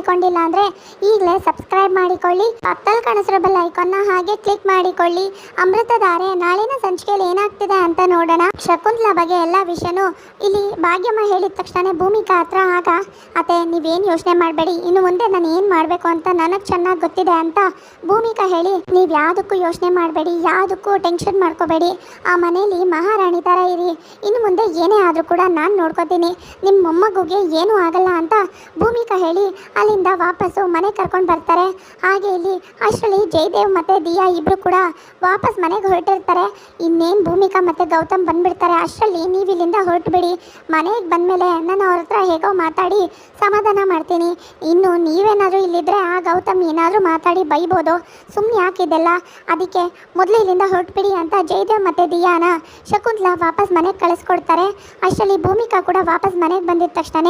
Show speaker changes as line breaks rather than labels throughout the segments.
ಮಾಡಿಕೊಂಡಿಲ್ಲ ಅಂದರೆ ಈಗಲೇ ಸಬ್ಸ್ಕ್ರೈಬ್ ಮಾಡಿಕೊಳ್ಳಿ, ಪಕ್ಕದಲ್ಲಿ ಕಾಣಿಸಿರೋ ಬೆಲ್ ಐಕಾನ್ನ ಹಾಗೆ ಕ್ಲಿಕ್ ಮಾಡಿಕೊಳ್ಳಿ. ಅಮೃತಧಾರೆ ನಾಳಿನ ಸಂಚಿಕೆಯಲ್ಲಿ ಏನಾಗ್ತಿದೆ ಅಂತ ನೋಡೋಣ. ಶಕುಂತಲಾ ಬಗ್ಗೆ ಎಲ್ಲ ವಿಷಯನೂ ಇಲ್ಲಿ ಭಾಗ್ಯಮ್ಮ ಹೇಳಿದ ತಕ್ಷಣ ಭೂಮಿಕಾ ಹತ್ರ ಆಗ ಅತ್ತೆ ನೀವೇನು ಯೋಚನೆ ಮಾಡಬೇಡಿ, ಇನ್ನು ಮುಂದೆ ನಾನು ಏನು ಮಾಡಬೇಕು ಅಂತ ನನಗೆ ಚೆನ್ನಾಗಿ ಗೊತ್ತಿದೆ ಅಂತ ಭೂಮಿಕಾ ಹೇಳಿ, ನೀವು ಯಾವುದಕ್ಕೂ ಯೋಚನೆ ಮಾಡಬೇಡಿ, ಯಾವುದಕ್ಕೂ ಟೆನ್ಷನ್ ಮಾಡ್ಕೋಬೇಡಿ, ಆ ಮನೇಲಿ ಮಹಾರಾಣಿ ಥರ ಇರಿ, ಇನ್ನು ಮುಂದೆ ಏನೇ ಆದರೂ ಕೂಡ ನಾನು ನೋಡ್ಕೋತೀನಿ, ನಿಮ್ಮ ಮೊಮ್ಮಗುಗೆ ಏನೂ ಆಗಲ್ಲ ಅಂತ ಭೂಮಿಕಾ ಹೇಳಿ ಅಲ್ಲಿಂದ ವಾಪಸ್ಸು ಮನೆ ಕರ್ಕೊಂಡು ಬರ್ತಾರೆ. ಹಾಗೆ ಇಲ್ಲಿ ಅಷ್ಟರಲ್ಲಿ ಜಯದೇವ್ ಮತ್ತು ದಿಯಾ ಇಬ್ಬರು ಕೂಡ ವಾಪಸ್ ಮನೆಗೆ ಹೊರಟಿರ್ತಾರೆ. ಇನ್ನೇನು ಭೂಮಿಕಾ ಮತ್ತು ಗೌತಮ್ ಬಂದುಬಿಡ್ತಾರೆ. ಅಷ್ಟರಲ್ಲಿ ನೀವು ಇಲ್ಲಿಂದ ಹೊರಟುಬಿಡಿ, ಮನೆಗೆ ಬಂದಮೇಲೆ ನಾನು ಅವ್ರ ಹತ್ರ ಹೇಗೋ ಮಾತಾಡಿ ಸಮಾಧಾನ ಮಾಡ್ತೀನಿ, ಇನ್ನು ನೀವೇನಾದರೂ ಇಲ್ಲಿದ್ದರೆ ಆ ಗೌತಮ್ ಏನಾದರೂ ಮಾತಾಡಿ ಬೈಬೋದು, ಸುಮ್ಮನೆ ಯಾಕಿದೆಲ್ಲ, ಅದಕ್ಕೆ ಮೊದಲು ಇಲ್ಲಿಂದ ಹೊರಟುಬಿಡಿ ಅಂತ ಜಯದೇವ್ ಮತ್ತು ದಿಯಾನ ಶಕುಂತಲಾ ವಾಪಸ್ ಮನೆಗೆ ಕಳಿಸ್ಕೊಡ್ತಾರೆ. ಅಷ್ಟರಲ್ಲಿ ಭೂಮಿಕಾ ಕೂಡ ವಾಪಸ್ ಮನೆಗೆ ಬಂದಿದ್ದ ತಕ್ಷಣ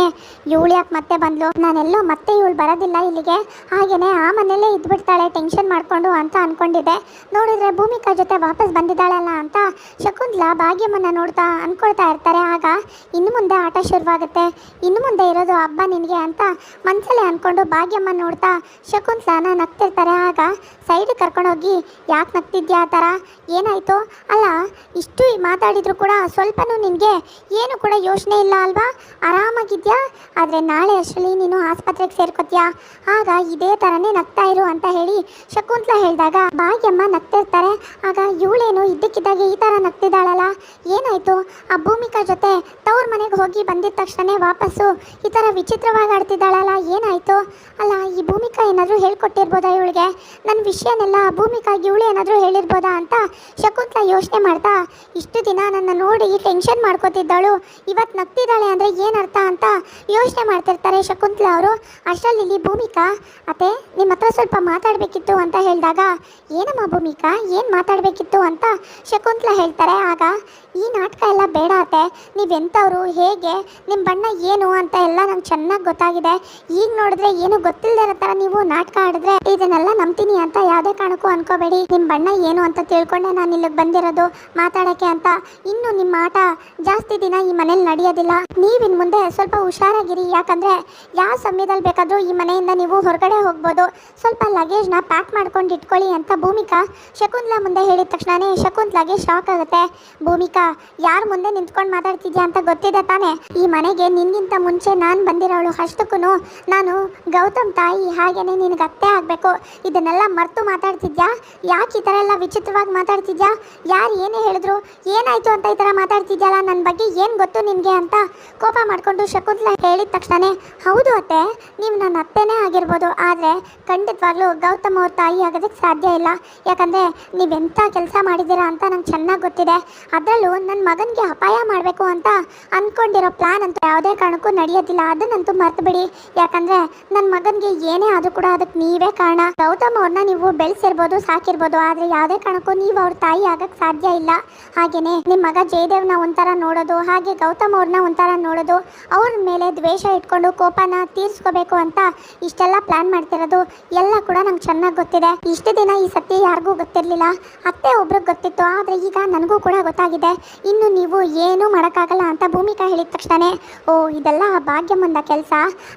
ಇವಳು ಯಾಕೆ ಮತ್ತೆ ಬಂದ್ಲು, ನಾನೆಲ್ಲೋ ಮತ್ತೆ ಇವಳು ಬರೋದಿಲ್ಲ ಇಲ್ಲಿಗೆ, ಹಾಗೆಯೇ ಆ ಮನೆಯಲ್ಲೇ ಇದ್ಬಿಡ್ತಾಳೆ ಟೆನ್ಷನ್ ಮಾಡಿಕೊಂಡು ಅಂತ ಅಂದ್ಕೊಂಡಿದ್ದೆ, ನೋಡಿದ್ರೆ ಭೂಮಿಕಾ ಜೊತೆ ವಾಪಸ್ ಬಂದಿದ್ದಾಳಲ್ಲ ಅಂತ ಶಕುಂತಲಾ ಭಾಗ್ಯಮ್ಮನ ನೋಡ್ತಾ ಅಂದ್ಕೊಳ್ತಾ ಇರ್ತಾರೆ. ಆಗ ಇನ್ನು ಮುಂದೆ ಆಟ ಶುರುವಾಗುತ್ತೆ, ಇನ್ನು ಮುಂದೆ ಇರೋದು ಹಬ್ಬ ನಿನಗೆ ಅಂತ ಮನಸ್ಸಲ್ಲೇ ಅಂದ್ಕೊಂಡು ಭಾಗ್ಯಮ್ಮ ನೋಡ್ತಾ ಶಕುಂತಲಾನ ನಗ್ತಿರ್ತಾರೆ. ಆಗ ಸೈಡ್ ಕರ್ಕೊಂಡೋಗಿ ಯಾಕೆ ನಗ್ತಿದ್ಯಾ ಆ ಥರ, ಏನಾಯಿತು, ಅಲ್ಲ ಇಷ್ಟು ಮಾತಾಡಿದ್ರು ಕೂಡ ಸ್ವಲ್ಪನೂ ನಿನಗೆ ಏನು ಕೂಡ ಯೋಚನೆ ಇಲ್ಲ ಅಲ್ವಾ, ಆರಾಮಾಗಿದ್ಯಾ, ಆದರೆ ನಾಳೆ ಅಷ್ಟರಲ್ಲಿ ನೀನು ಆಸ್ಪತ್ರೆಗೆ ಸೇರ್ಕೋತೀಯಾ, ಆಗ ಇದೇ ಥರನೇ ನಗ್ತಾ ಇರು ಅಂತ ಹೇಳಿ ಶಕುಂತಲಾ ಹೇಳಿದಾಗ ಭಾಗ್ಯಮ್ಮ ನಗ್ತಿರ್ತಾರೆ. ಆಗ ಇವಳೇನು ಇದ್ದಕ್ಕಿದ್ದಾಗೆ ಈ ಥರ ನಗ್ತಿದ್ದಾಳಲ್ಲ, ಏನಾಯಿತು, ಆ ಭೂಮಿಕಾ ಜೊತೆ ತವ್ರ ಮನೆಗೆ ಹೋಗಿ ಬಂದಿದ್ದ ತಕ್ಷಣ ವಾಪಸ್ಸು ಈ ಥರ ವಿಚಿತ್ರವಾಗಿ ಆಡ್ತಿದ್ದಾಳಲ್ಲ, ಏನಾಯಿತು, ಅಲ್ಲ ಈ ಭೂಮಿಕಾ ಏನಾದರೂ ಹೇಳ್ಕೊಟ್ಟಿರ್ಬೋದಾ ಇವಳಿಗೆ, ನನ್ನ ವಿಷಯನೆಲ್ಲ ಭೂಮಿಕಾಗಿ ಇವಳು ಏನಾದರೂ ಹೇಳಿರ್ಬೋದಾ ಅಂತ ಶಕುಂತಲಾ ಯೋಚನೆ ಮಾಡ್ತಾ ಇಷ್ಟು ದಿನ ನನ್ನ ನೋಡಿ ಟೆನ್ಷನ್ ಮಾಡ್ಕೋತಿದ್ದಳು, ಇವತ್ತು ನಗ್ತಿದ್ದಾಳೆ ಅಂದರೆ ಏನರ್ಥ ಅಂತ ಯೋಚನೆ ಮಾಡ್ತಿರ್ತಾರೆ ಶಕುಂತಲಾ ಅವರು. ಅಷ್ಟರಲ್ಲಿ ಭೂಮಿಕಾ ಅತ್ತೆ ನಿಮ್ಮ ಹತ್ರ ಸ್ವಲ್ಪ ಮಾತಾಡಬೇಕಿತ್ತು ಅಂತ ಹೇಳಿದಾಗ ಏನಮ್ಮ ಭೂಮಿಕಾ ಏನು ಮಾತಾಡಬೇಕಿತ್ತು ಅಂತ ಶಕುಂತಲಾ ಹೇಳ್ತಾರೆ. ಆಗ ಈ ನಾಟಕ ಎಲ್ಲ ಬೇಡ ಅತ್ತೆ, ನೀವೆಂಥವ್ರು, ಹೇಗೆ, ನಿಮ್ಮ ಬಣ್ಣ ಏನು ಅಂತ ಎಲ್ಲ ನಂಗೆ ಚೆನ್ನಾಗಿ ಗೊತ್ತಾಗಿದೆ, ಈಗ ನೋಡಿದ್ರೆ ಏನು ಗೊತ್ತಿಲ್ಲದೆ ಇರೋ ಥರ ನೀವು ನಾಟಕ ಆಡಿದ್ರೆ ಇದನ್ನೆಲ್ಲ ನಂಬ್ತೀನಿ ಅಂತ ಯಾವುದೇ ಕಾರಣಕ್ಕೂ ಅನ್ಕೋಬೇಡಿ, ನಿಮ್ಮ ಬಣ್ಣ ಏನು ಅಂತ ತಿಳ್ಕೊಂಡೆ ನಾನು ಇಲ್ಲಿಗೆ ಬಂದಿರೋದು ಮಾತಾಡೋಕ್ಕೆ ಅಂತ. ಇನ್ನು ನಿಮ್ಮ ಆಟ ಜಾಸ್ತಿ ದಿನ ಈ ಮನೇಲಿ ನಡೆಯೋದಿಲ್ಲ, ನೀವಿನ್ ಮುಂದೆ ಸ್ವಲ್ಪ ಹುಷಾರಾಗಿರಿ, ಯಾಕಂದರೆ ಯಾವ ಸಮಯದಲ್ಲಿ ಬೇಕಾದರೂ ಈ ಮನೆಯಿಂದ ನೀವು ಹೊರಗಡೆ ಹೋಗ್ಬೋದು, ಸ್ವಲ್ಪ ಲಗೇಜ್ನ ಪ್ಯಾಕ್ ಮಾಡ್ಕೊಂಡು ಇಟ್ಕೊಳ್ಳಿ ಅಂತ ಭೂಮಿಕಾ ಶಕುಂತಲಾ ಮುಂದೆ ಹೇಳಿದ ತಕ್ಷಣವೇ ಶಕುಂತಲಾಗೆ ಶಾಕ್ ಆಗುತ್ತೆ. ಭೂಮಿಕಾ ಯಾರ ಮುಂದೆ ನಿಂತ್ಕೊಂಡು ಮಾತಾಡ್ತಿದ್ಯಾ ಅಂತ ಗೊತ್ತಿದೆ ತಾನೇ, ಈ ಮನೆಗೆ ನಿನ್ಗಿಂತ ಮುಂಚೆ ನಾನು ಬಂದಿರೋಳು, ಅಷ್ಟಕ್ಕೂ ನಾನು ಗೌತಮ್ ತಾಯಿ, ಹಾಗೇನೆ ನಿನಗೆ ಅತ್ತೆ ಆಗಬೇಕು, ಇದನ್ನೆಲ್ಲ ಮರೆತು ಮಾತಾಡ್ತಿದ್ಯಾ, ಯಾಕೆ ಈ ಥರ ಎಲ್ಲ ವಿಚಿತ್ರವಾಗಿ ಮಾತಾಡ್ತಿದ್ಯಾ, ಯಾರು ಏನೇ ಹೇಳಿದ್ರು, ಏನಾಯಿತು ಅಂತ ಈ ಥರ ಮಾತಾಡ್ತಿದ್ಯಲ್ಲ, ನನ್ನ ಬಗ್ಗೆ ಏನು ಗೊತ್ತು ನಿನಗೆ ಅಂತ ಕೋಪ ಮಾಡಿಕೊಂಡು ಶಕುಂತಲಾ ಹೇಳಿದ ತಕ್ಷಣ ಹೌದು ಅತ್ತೆ ನೀವು ನನ್ನ ಅತ್ತೆನೇ ಆಗಿರ್ಬೋದು, ಆದರೆ ಖಂಡಿತವಾಗ್ಲೂ ಗೌತಮ್ ಅವ್ರ ತಾಯಿ ಆಗೋದಕ್ಕೆ ಸಾಧ್ಯ ಇಲ್ಲ, ಯಾಕಂದರೆ ನೀವೆಂಥ ಕೆಲಸ ಮಾಡಿದ್ದೀರಾ ಅಂತ ನಂಗೆ ಚೆನ್ನಾಗಿ ಗೊತ್ತಿದೆ, ಅದರಲ್ಲೂ ನನ್ನ ಮಗನಿಗೆ ಅಪಾಯ ಮಾಡಬೇಕು ಅಂತ ಅಂದ್ಕೊಂಡಿರೋ ಪ್ಲ್ಯಾನ್ ಅಂತೂ ಯಾವುದೇ ಕಾರಣಕ್ಕೂ ನಡೆಯೋದಿಲ್ಲ, ಅದನ್ನಂತೂ ಮರ್ತು ಬಿಡಿ, ಯಾಕಂದರೆ ನನ್ನ ಮಗನಿಗೆ ಏನೇ ಆದರೂ ಕೂಡ ಅದಕ್ಕೆ ನೀವೇ ಕಾರಣ, ಗೌತಮ್ ಅವ್ರನ್ನ ನೀವು ಬೆಳೆಸಿರ್ಬೋದು ಸಾಕಿರ್ಬೋದು, ಆದರೆ ಯಾವುದೇ ಕಾರಣಕ್ಕೂ ನೀವು ಅವ್ರ ತಾಯಿ ಆಗಕ್ಕೆ ಸಾಧ್ಯ ಇಲ್ಲ. ಹಾಗೆಯೇ ನಿಮ್ಮ ಮಗ ಜಯದೇವ್ನ ಒಂಥರ ನೋಡೋದು, ಹಾಗೆ ಗೌತಮ್ ಅವ್ರನ್ನ ಒಂಥರ ನೋಡೋದು, ಅವ್ರ ಮೇಲೆ ದ್ವೇಷ ಇಟ್ಕೊಂಡು ಕೋಪನ ತೀರಿಸ್ಕೋಬೇಕು ಅಂತ ಇಷ್ಟೆಲ್ಲ ಪ್ಲಾನ್ ಮಾಡ್ತಿರೋದು ಎಲ್ಲ ಕೂಡ ನಂಗೆ ಚೆನ್ನಾಗಿ ಗೊತ್ತಿದೆ. ಇಷ್ಟು ದಿನ ಈ ಸತ್ಯ ಯಾರಿಗೂ ಗೊತ್ತಿರಲಿಲ್ಲ, ಅತ್ತೆ ಒಬ್ರಿಗೆ ಗೊತ್ತಿತ್ತು, ಆದರೆ ಈಗ ನನಗೂ ಕೂಡ ಗೊತ್ತಾಗಿದೆ, ಇನ್ನು ನೀವು ಏನೂ ಮಾಡೋಕ್ಕಾಗಲ್ಲ ಅಂತ ಭೂಮಿಕಾ ಹೇಳಿದ ತಕ್ಷಣ ಓ ಇದೆಲ್ಲ ಆ ಭಾಗ್ಯಮ್ಮಂದ ಕೆಲಸ,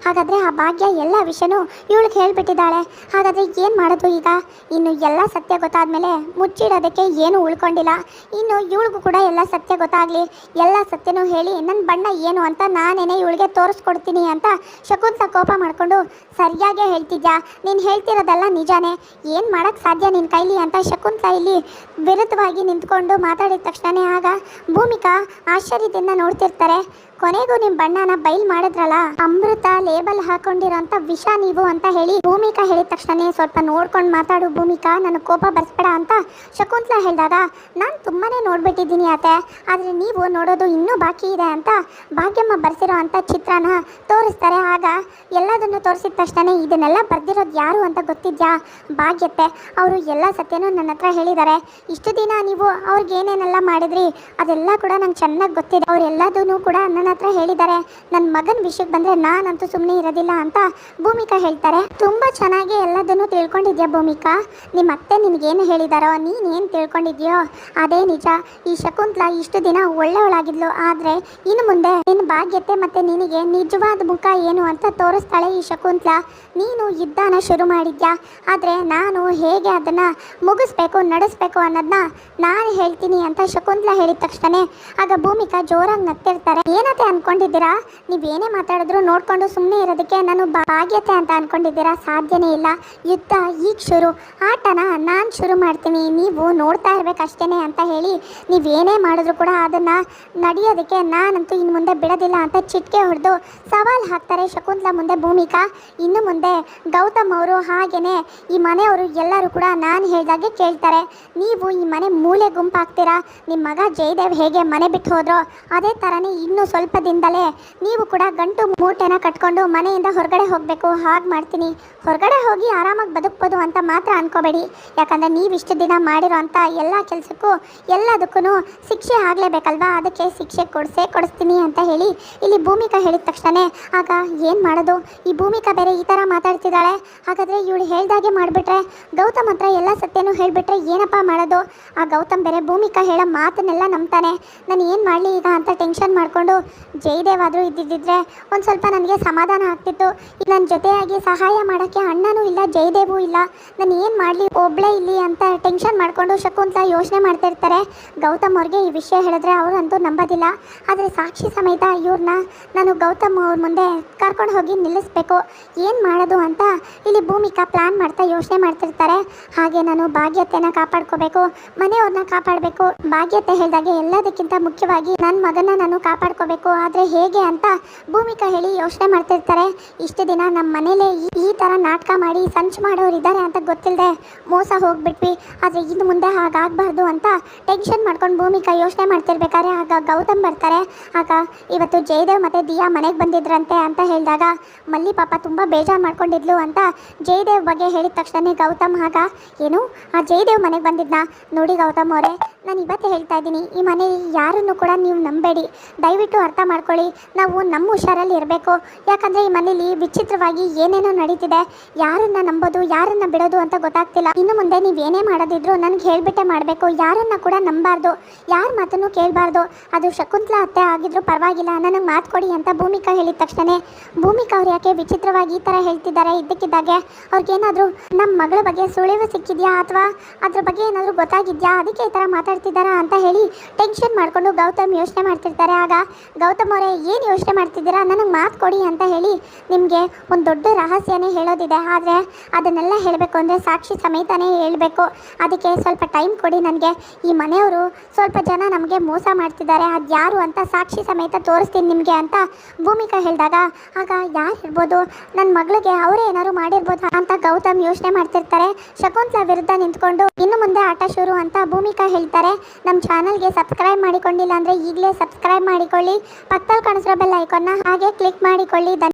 ಹಾಗಾದರೆ ಆ ಭಾಗ್ಯ ಎಲ್ಲ ವಿಷಯನೂ ಇವಳಿಗೆ ಹೇಳಿಬಿಟ್ಟಿದ್ದಾಳೆ, ಹಾಗಾದರೆ ಏನು ಮಾಡೋದು ಈಗ, ಇನ್ನು ಎಲ್ಲ ಸತ್ಯ ಗೊತ್ತಾದ್ಮೇಲೆ ಮುಚ್ಚಿಡೋದಕ್ಕೆ ಏನು ಉಳ್ಕೊಂಡಿಲ್ಲ, ಇನ್ನು ಇವಳಿಗೂ ಕೂಡ ಎಲ್ಲ ಸತ್ಯ ಗೊತ್ತಾಗಲಿ, ಎಲ್ಲ ಸತ್ಯನೂ ಹೇಳಿ ನನ್ನ ಬಣ್ಣ ಏನು ಅಂತ ನಾನೇನೆ ಇವಳಿಗೆ ತೋರಿಸ್ಕೊಡ್ತೀನಿ ಅಂತ ಶಕುಂತಲಾ ಕೋಪ ಮಾಡಿಕೊಂಡು ಸರಿಯಾಗೇ ಹೇಳ್ತಿದ್ಯಾ, ನೀನು ಹೇಳ್ತಿರೋದೆಲ್ಲ ನಿಜಾನೇ, ಏನು ಮಾಡೋಕ್ಕೆ ಸಾಧ್ಯ ನಿನ್ನ ಕೈಲಿ ಅಂತ ಶಕುಂತಲಾ ಇಲ್ಲಿ ವಿರುದ್ಧವಾಗಿ ನಿಂತ್ಕೊಂಡು ಮಾತಾಡಿದ ತಕ್ಷಣ ಆಗ ಭೂಮಿಕಾ ಆಶ್ಚರ್ಯದಿಂದ ನೋಡ್ತಿರ್ತಾರೆ. ಕೊನೆಗೂ ನಿಮ್ಮ ಬಣ್ಣನ ಬೈಲ್ ಮಾಡಿದ್ರಲ್ಲ, ಅಮೃತ ಲೇಬಲ್ ಹಾಕೊಂಡಿರೋಂಥ ವಿಷ ನೀವು ಅಂತ ಹೇಳಿ ಭೂಮಿಕಾ ಹೇಳಿದ ತಕ್ಷಣ ಸ್ವಲ್ಪ ನೋಡ್ಕೊಂಡು ಮಾತಾಡು ಭೂಮಿಕಾ, ನನಗೆ ಕೋಪ ಬರ್ಸ್ಬೇಡ ಅಂತ ಶಕುಂತಲಾ ಹೇಳಿದಾಗ ನಾನು ತುಂಬಾ ನೋಡ್ಬಿಟ್ಟಿದ್ದೀನಿ ಅತ್ತೆ, ಆದರೆ ನೀವು ನೋಡೋದು ಇನ್ನೂ ಬಾಕಿ ಇದೆ ಅಂತ ಭಾಗ್ಯಮ್ಮ ಬರ್ಸಿರೋ ಅಂಥ ಚಿತ್ರನ ತೋರಿಸ್ತಾರೆ. ಆಗ ಎಲ್ಲದನ್ನು ತೋರಿಸಿದ ತಕ್ಷಣ ಇದನ್ನೆಲ್ಲ ಬರ್ದಿರೋದು ಯಾರು ಅಂತ ಗೊತ್ತಿದ್ಯಾ, ಭಾಗ್ಯತ್ತೆ, ಅವರು ಎಲ್ಲ ಸತ್ಯನೂ ನನ್ನ ಹತ್ರ ಹೇಳಿದ್ದಾರೆ, ಇಷ್ಟು ದಿನ ನೀವು ಅವ್ರಿಗೆ ಏನೇನೆಲ್ಲ ಮಾಡಿದ್ರಿ ಅದೆಲ್ಲ ಕೂಡ ನಂಗೆ ಚೆನ್ನಾಗಿ ಗೊತ್ತಿದೆ, ಅವರೆಲ್ಲದೂ ಕೂಡ ನನ್ನ ಹತ್ರ ಹೇಳಿದ್ದಾರೆ. ನನ್ನ ಮಗನ ವಿಷಯಕ್ಕೆ ಬಂದರೆ ನಾನಂತೂ ಸುಮ್ಮನೆ ಇರೋದಿಲ್ಲ ಅಂತ ಭೂಮಿಕಾ ಹೇಳ್ತಾರೆ. ತುಂಬ ಚೆನ್ನಾಗಿ ಎಲ್ಲದನ್ನು ತಿಳ್ಕೊಂಡಿದ್ಯಾ ಭೂಮಿಕಾ. ನಿಮ್ಮ ಅತ್ತೆ ನಿನಗೇನು ಹೇಳಿದಾರೋ ನೀನೇನು ತಿಳ್ಕೊಂಡಿದ್ಯೋ ಅದೇ ನಿಜ. ಈ ಶಕುಂತಲಾ ಇಷ್ಟು ದಿನ ಒಳ್ಳೆಯವಳಾಗಿದ್ಲು, ಆದರೆ ಇನ್ನು ಮುಂದೆ ನಿನ್ನ ಭಾಗ್ಯತೆ ಮತ್ತು ನಿನಗೆ ನಿಜವಾದ ಮುಖ ಏನು ಅಂತ ತೋರಿಸ್ತಾಳೆ ಈ ಶಕುಂತಲಾ. ನೀನು ಯುದ್ಧನ ಶುರು ಮಾಡಿದ್ಯಾ, ಆದರೆ ನಾನು ಹೇಗೆ ಅದನ್ನು ಮುಗಿಸ್ಬೇಕು ನಡೆಸ್ಬೇಕು ಅನ್ನೋದನ್ನ ನಾನು ಹೇಳ್ತೀನಿ ಅಂತ ಶಕುಂತಲಾ ಹೇಳಿದ ತಕ್ಷಣ ಆಗ ಭೂಮಿಕಾ ಜೋರಾಗಿ ನಗ್ತಿರ್ತಾರೆ. ಏನತ್ತೆ ಅನ್ಕೊಂಡಿದ್ದೀರಾ? ನೀವೇನೇ ಮಾತಾಡಿದ್ರು ನೋಡ್ಕೊಂಡು ಸುಮ್ಮನೆ ಇರೋದಕ್ಕೆ ನಾನು ಭಾಗ್ಯತೆ ಅಂತ ಅನ್ಕೊಂಡಿದ್ದೀರಾ? ಸಾಧ್ಯನೇ ಇಲ್ಲ. ಯುದ್ಧ ಈಗ ಶುರು, ಆಟನ ನಾನು ಶುರು ಮಾಡ್ತೀನಿ, ನೀವು ನೋಡ್ತಾ ಇರ್ಬೇಕಷ್ಟೇನೆ ಅಂತ ಹೇಳಿ ನೀವೇನೇ ಮಾಡಿದ್ರು ಕೂಡ ಅದನ್ನು ನಡೆಯೋದಕ್ಕೆ ನಾನಂತೂ ಇನ್ನು ಮುಂದೆ ಬಿಡೋದಿಲ್ಲ ಅಂತ ಚಿಟಿಕೆ ಹೊಡೆದು ಸವಾಲು ಹಾಕ್ತಾರೆ ಶಕುಂತಲಾ ಮುಂದೆ ಭೂಮಿಕಾ. ಇನ್ನು ಮುಂದೆ ಗೌತಮ್ ಅವರು ಹಾಗೆಯೇ ಈ ಮನೆಯವರು ಎಲ್ಲರೂ ಕೂಡ ನಾನು ಹೇಳಿದಾಗೆ ಕೇಳ್ತಾರೆ. ನೀವು ಈ ಮನೆ ಮೂಲೆ ಗುಂಪಾಗ್ತೀರಾ. ನಿಮ್ಮ ಮಗ ಜಯದೇವ್ ಹೇಗೆ ಮನೆ ಬಿಟ್ಟು ಹೋದ್ರೋ ಅದೇ ಥರನೇ ಇನ್ನೂ ಸ್ವಲ್ಪ ದಿನದಲ್ಲೇ ನೀವು ಕೂಡ ಗಂಟು ಮೂಟೆನ ಕಟ್ಕೊಂಡು ಮನೆಯಿಂದ ಹೊರಗಡೆ ಹೋಗಬೇಕು. ಹಾಗೆ ಮಾಡ್ತೀನಿ. ಹೊರಗಡೆ ಹೋಗಿ ಆರಾಮಾಗಿ ಬದುಕ್ಬೋದು ಅಂತ ಮಾತ್ರ ಅನ್ಕೋಬೇಡಿ. ಯಾಕಂದರೆ ನೀವಿಷ್ಟು ದಿನ ಮಾಡಿರೋ ಅಂಥ ಎಲ್ಲ ಕೆಲಸಕ್ಕೂ ಎಲ್ಲದಕ್ಕೂ ಶಿಕ್ಷೆ ಆಗಲೇಬೇಕಲ್ವಾ, ಅದಕ್ಕೆ ಶಿಕ್ಷೆ ಕೊಡಿಸ್ತೀನಿ ಅಂತ ಹೇಳಿ ಇಲ್ಲಿ ಭೂಮಿಕಾ ಹೇಳಿದ ತಕ್ಷಣ ಆಗ ಏನು ಮಾಡೋದು? ಈ ಭೂಮಿಕಾ ಬೇರೆ ಈ ಥರ ಮಾತಾಡ್ತಿದ್ದಾಳೆ. ಹಾಗಾದರೆ ಇವಳು ಹೇಳ್ದಾಗೆ ಮಾಡಿಬಿಟ್ರೆ, ಗೌತಮ್ ಹತ್ರ ಎಲ್ಲ ಸತ್ಯನೂ ಹೇಳಿಬಿಟ್ರೆ ಏನಪ್ಪ ಮಾಡೋದು? ಆ ಗೌತಮ್ ಬೇರೆ ಭೂಮಿಕಾ ಹೇಳೋ ಮಾತನ್ನೆಲ್ಲ ನಂಬ್ತಾನೆ. ನಾನು ಏನು ಮಾಡಲಿ ಈಗ ಅಂತ ಟೆನ್ಷನ್ ಮಾಡಿಕೊಂಡು ಜಯದೇವ್ ಆದರೂ ಇದ್ದಿದ್ದರೆ ಒಂದು ಸ್ವಲ್ಪ ನನಗೆ ಸಮಾಧಾನ ಆಗ್ತಿತ್ತು. ಈಗ ನನ್ನ ಜೊತೆಯಾಗಿ ಸಹಾಯ ಮಾಡೋಕ್ಕೆ ಅಣ್ಣನೂ ಇಲ್ಲ, ಜಯದೇವೂ ಇಲ್ಲ. ನಾನು ಏನು ಮಾಡಲಿ ಒಬ್ಬಳೇ ಇಲ್ಲಿ ಅಂತ ಟೆನ್ಷನ್ ಮಾಡಿಕೊಂಡು ಶಕುಂತಲಾ ಯೋಚನೆ ಮಾಡ್ತಿರ್ತಾರೆ. ಗೌತಮ್ ಅವ್ರಿಗೆ ಈ ವಿಷಯ ಹೇಳಿದ್ರೆ ಅವರಂತೂ ನಂಬೋದಿಲ್ಲ. ಆದರೆ ಸಾಕ್ಷಿ ಸಮೇತ ಇವ್ರನ್ನ ನಾನು ಗೌತಮ್ ಅವ್ರ ಮುಂದೆ ಕರ್ಕೊಂಡು ಹೋಗಿ ನಿಲ್ಲಿಸ್ಬೇಕು. ಏನು ಮಾಡೋದು ಅಂತ ಇಲ್ಲಿ ಭೂಮಿಕಾ ಪ್ಲಾನ್ ಮಾಡ್ತಾ ಯೋಚನೆ ಮಾಡ್ತಿರ್ತಾರೆ. ಹಾಗೆ ನಾನು ಭಾಗ್ಯತೆನ ಕಾಪಾಡ್ಕೋಬೇಕು, ಮನೆಯವ್ರನ್ನ ಕಾಪಾಡಬೇಕು. ಭಾಗ್ಯತೆ ಹೇಳಿದಾಗೆ ಎಲ್ಲದಕ್ಕಿಂತ ಮುಖ್ಯವಾಗಿ ನನ್ನ ಮಗನ ನಾನು ಕಾಪಾಡ್ಕೋಬೇಕು. ಆದರೆ ಹೇಗೆ ಅಂತ ಭೂಮಿಕಾ ಹೇಳಿ ಯೋಚನೆ ಮಾಡ್ತಿರ್ತಾರೆ. ಇಷ್ಟು ದಿನ ನಮ್ಮ ಮನೇಲೆ ಈ ಥರ ನಾಟಕ ಮಾಡಿ ಸಂಚು ಮಾಡೋರು ಇದ್ದಾರೆ ಅಂತ ಗೊತ್ತಿಲ್ಲದೆ ಮೋಸ ಹೋಗ್ಬಿಟ್ವಿ. ಆದರೆ ಇನ್ನು ಮುಂದೆ ಹಾಗಾಗಬಾರ್ದು ಅಂತ ಟೆನ್ಷನ್ ಮಾಡ್ಕೊಂಡು ಭೂಮಿಕಾ ಯೋಚನೆ ಮಾಡ್ತಿರ್ಬೇಕಾದ್ರೆ ಆಗ ಗೌತಮ್ ಬರ್ತಾರೆ. ಆಗ ಇವತ್ತು ಜಯದೇವ್ ಮತ್ತು ದಿಯಾ ಮನೆಗೆ ಬಂದಿದ್ರಂತೆ ಅಂತ ಹೇಳಿದಾಗ ಮಲ್ಲಿ ಪಾಪ ತುಂಬ ಬೇಜಾರು ಮಾಡ್ಕೊಂಡಿದ್ಲು ಅಂತ ಜಯದೇವ್ ಬಗ್ಗೆ ಹೇಳಿದ ತಕ್ಷಣ ಗೌತಮ್ ಆಗ ಏನು ಆ ಜಯದೇವ್ ಮನೆಗೆ ಬಂದಿದ್ನಾ? ನೋಡಿ ಗೌತಮ್ ಅವರೇ, ನಾನು ಇವತ್ತೇ ಹೇಳ್ತಾ ಇದ್ದೀನಿ, ಈ ಮನೆಯಲ್ಲಿ ಯಾರನ್ನು ಕೂಡ ನೀವು ನಂಬೇಡಿ. ದಯವಿಟ್ಟು ಅರ್ಥ ಮಾಡ್ಕೊಳ್ಳಿ. ನಾವು ನಮ್ಮ ಹುಷಾರಲ್ಲಿ ಇರಬೇಕು. ಯಾಕಂದರೆ ಈ ಮನೇಲಿ ವಿಚಿತ್ರವಾಗಿ ಏನೇನೋ ನಡೀತಿದೆ. ಯಾರನ್ನ ನಂಬೋದು ಯಾರನ್ನ ಬಿಡೋದು ಅಂತ ಗೊತ್ತಾಗ್ತಿಲ್ಲ. ಇನ್ನು ಮುಂದೆ ನೀವೇನೇ ಮಾಡೋದಿದ್ರು ನನಗೆ ಹೇಳಿಬಿಟ್ಟೆ ಮಾಡಬೇಕು. ಯಾರನ್ನ ಕೂಡ ನಂಬಾರ್ದು, ಯಾರ ಮಾತನ್ನು ಕೇಳಬಾರ್ದು. ಅದು ಶಕುಂತಲಾ ಅತ್ತೆ ಆಗಿದ್ರು ಪರವಾಗಿಲ್ಲ, ನನಗೆ ಮಾತು ಕೊಡಿ ಅಂತ ಭೂಮಿಕಾ ಹೇಳಿದ ತಕ್ಷಣ ಭೂಮಿಕಾ ಅವ್ರು ಯಾಕೆ ವಿಚಿತ್ರವಾಗಿ ಈ ಥರ ಹೇಳ್ತಿದ್ದಾರೆ? ಇದ್ದಕ್ಕಿದ್ದಾಗೆ ಅವ್ರಿಗೇನಾದರೂ ನಮ್ಮ ಮಗಳ ಬಗ್ಗೆ ಸುಳಿವು ಸಿಕ್ಕಿದೆಯಾ ಅಥವಾ ಅದ್ರ ಬಗ್ಗೆ ಏನಾದರೂ ಗೊತ್ತಾಗಿದೆಯಾ, ಅದಕ್ಕೆ ಈ ಥರ ಮಾತಾಡ್ತಿದ್ದಾರಾ ಅಂತ ಹೇಳಿ ಟೆನ್ಷನ್ ಮಾಡಿಕೊಂಡು ಗೌತಮ್ ಯೋಚನೆ ಮಾಡ್ತಿರ್ತಾರೆ. ಆಗ ಗೌತಮ್ ಅವರೇ ಏನು ಯೋಚನೆ ಮಾಡ್ತಿದ್ದೀರಾ? ನನಗೆ ಮಾತು ಕೊಡಿ ಅಂತ ಹೇಳಿ ನಿಮಗೆ ಒಂದು ದೊಡ್ಡ ರಹಸ್ಯನೇ ಹೇಳೋದಿದೆ. ಆದರೆ ಅದನ್ನೆಲ್ಲ ಹೇಳಬೇಕು ಅಂದರೆ ಸಾಕ್ಷಿ ಸಮೇತನೇ ಹೇಳಬೇಕು. ಅದಕ್ಕೆ ಸ್ವಲ್ಪ ಟೈಮ್ ಕೊಡಿ ನನಗೆ. ಈ ಮನೆಯವರು ಸ್ವಲ್ಪ ಜನ ನಮಗೆ ಮೋಸ ಮಾಡ್ತಿದ್ದಾರೆ, ಅದು ಯಾರು ಅಂತ ಸಾಕ್ಷಿ ಸಮೇತ ತೋರಿಸ್ತೀನಿ ನಿಮಗೆ ಅಂತ ಭೂಮಿಕಾ ಹೇಳಿದಾಗ ಆಗ ಯಾರು ಇರ್ಬೋದು? ನನ್ನ ಮಗಳಿಗೆ ಅವರೇ ಏನಾದ್ರು ಮಾಡಿರ್ಬೋದು ಅಂತ ಗೌತಮ್ ಯೋಚನೆ ಮಾಡ್ತಿರ್ತಾರೆ. ಶಕುಂತಲಾ ವಿರುದ್ಧ ನಿಂತ್ಕೊಂಡು ಇನ್ನು ಮುಂದೆ ಆಟ ಶುರು ಅಂತ ಭೂಮಿಕಾ ಹೇಳ್ತಾರೆ. ನಮ್ಮ ಚಾನಲ್ಗೆ ಸಬ್ಸ್ಕ್ರೈಬ್ ಮಾಡಿಕೊಂಡಿಲ್ಲ ಅಂದರೆ ಈಗಲೇ ಸಬ್ಸ್ಕ್ರೈಬ್ ಮಾಡಿಕೊಳ್ಳಿ. ಪಕ್ಕದಲ್ಲಿ ಕಾಣಿಸಿರೋ ಬೆಲ್ ಐಕಾನ್ನ ಹಾಗೆ ಕ್ಲಿಕ್ ಮಾಡಿಕೊಳ್ಳಿ.